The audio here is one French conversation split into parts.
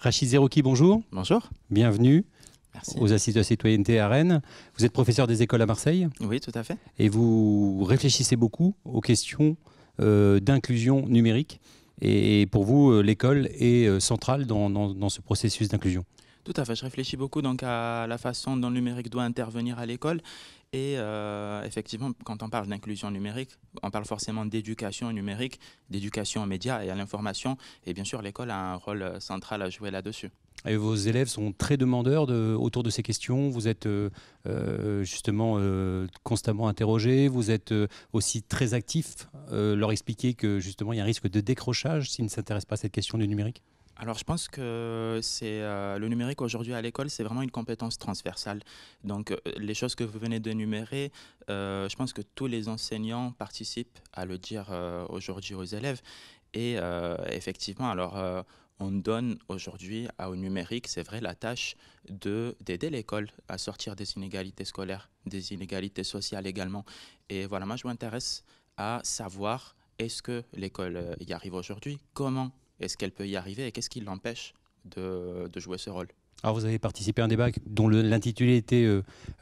Rachid Zerouki, bonjour. Bonjour. Bienvenue Merci. aux Assises de la citoyenneté à Rennes. Vous êtes professeur des écoles à Marseille Oui, tout à fait. et vous réfléchissez beaucoup aux questions d'inclusion numérique. Et pour vous, l'école est centrale dans ce processus d'inclusion. Tout à fait. Je réfléchis beaucoup donc à la façon dont le numérique doit intervenir à l'école. Et effectivement, quand on parle d'inclusion numérique, on parle forcément d'éducation numérique, d'éducation aux médias et à l'information. Et bien sûr, l'école a un rôle central à jouer là-dessus. Et vos élèves sont très demandeurs autour de ces questions. Vous êtes justement constamment interrogés. Vous êtes aussi très actif. Leur expliquer que justement il y a un risque de décrochage s'ils ne s'intéressent pas à cette question du numérique. Alors, je pense que le numérique aujourd'hui à l'école, c'est vraiment une compétence transversale. Donc, les choses que vous venez d'énumérer, je pense que tous les enseignants participent à le dire aujourd'hui aux élèves. Et effectivement, alors, on donne aujourd'hui au numérique, c'est vrai, la tâche d'aider l'école à sortir des inégalités scolaires, des inégalités sociales également. Et voilà, moi, je m'intéresse à savoir est-ce que l'école y arrive aujourd'hui, comment est-ce qu'elle peut y arriver et qu'est-ce qui l'empêche de jouer ce rôle? Alors vous avez participé à un débat dont l'intitulé était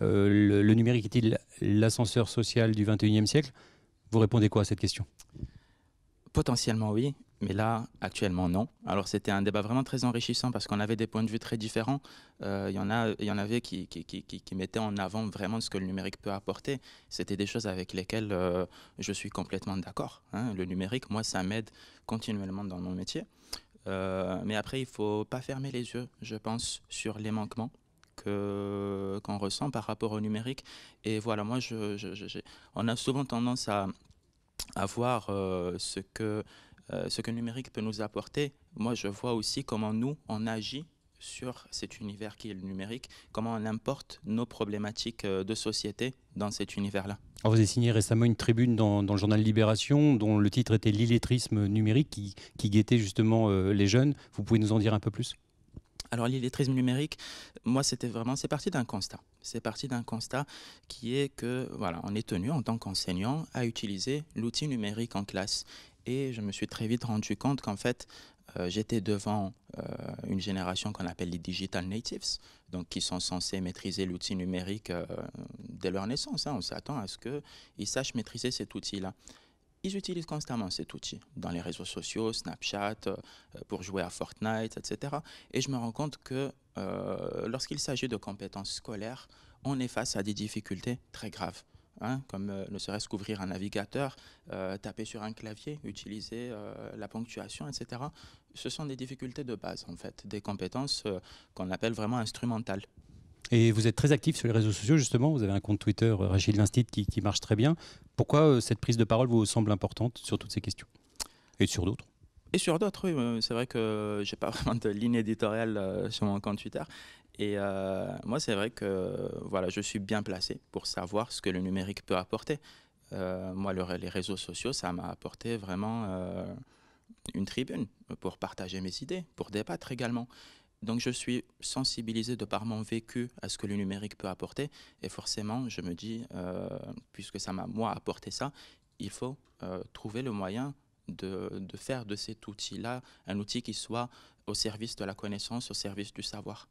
le numérique est-il l'ascenseur social du 21e siècle? Vous répondez quoi à cette question? Potentiellement oui, mais là, actuellement non. Alors c'était un débat vraiment très enrichissant parce qu'on avait des points de vue très différents. Il y en avait qui mettaient en avant vraiment ce que le numérique peut apporter. C'était des choses avec lesquelles je suis complètement d'accord, hein. Le numérique, moi, ça m'aide continuellement dans mon métier. Mais après, il ne faut pas fermer les yeux, je pense, sur les manquements qu'on ressent par rapport au numérique. Et voilà, moi, on a souvent tendance à voir ce que le numérique peut nous apporter. Moi, je vois aussi comment nous, on agit sur cet univers qui est le numérique, comment on importe nos problématiques de société dans cet univers-là. Alors vous avez signé récemment une tribune dans le journal Libération dont le titre était l'illettrisme numérique qui guettait justement les jeunes. Vous pouvez nous en dire un peu plus? Alors l'illettrisme numérique, moi c'est parti d'un constat. C'est parti d'un constat qui est que voilà, on est tenu en tant qu'enseignant à utiliser l'outil numérique en classe. Et je me suis très vite rendu compte qu'en fait, j'étais devant une génération qu'on appelle les digital natives, donc qui sont censés maîtriser l'outil numérique dès leur naissance, hein. On s'attend à ce qu'ils sachent maîtriser cet outil-là. Ils utilisent constamment cet outil dans les réseaux sociaux, Snapchat, pour jouer à Fortnite, etc. Et je me rends compte que lorsqu'il s'agit de compétences scolaires, on est face à des difficultés très graves, hein, comme ne serait-ce qu'ouvrir un navigateur, taper sur un clavier, utiliser la ponctuation, etc. Ce sont des difficultés de base, en fait, des compétences qu'on appelle vraiment instrumentales. Et vous êtes très actif sur les réseaux sociaux, justement. Vous avez un compte Twitter, Rachid Linstead, qui marche très bien. Pourquoi cette prise de parole vous semble importante sur toutes ces questions? Et sur d'autres? Et sur d'autres, oui. C'est vrai que je n'ai pas vraiment de ligne éditoriale sur mon compte Twitter. Et moi, c'est vrai que voilà, je suis bien placé pour savoir ce que le numérique peut apporter. Moi, les réseaux sociaux, ça m'a apporté vraiment une tribune pour partager mes idées, pour débattre également. Donc je suis sensibilisé de par mon vécu à ce que le numérique peut apporter. Et forcément, je me dis, puisque ça m'a, moi, apporté ça, il faut trouver le moyen de faire de cet outil-là un outil qui soit au service de la connaissance, au service du savoir.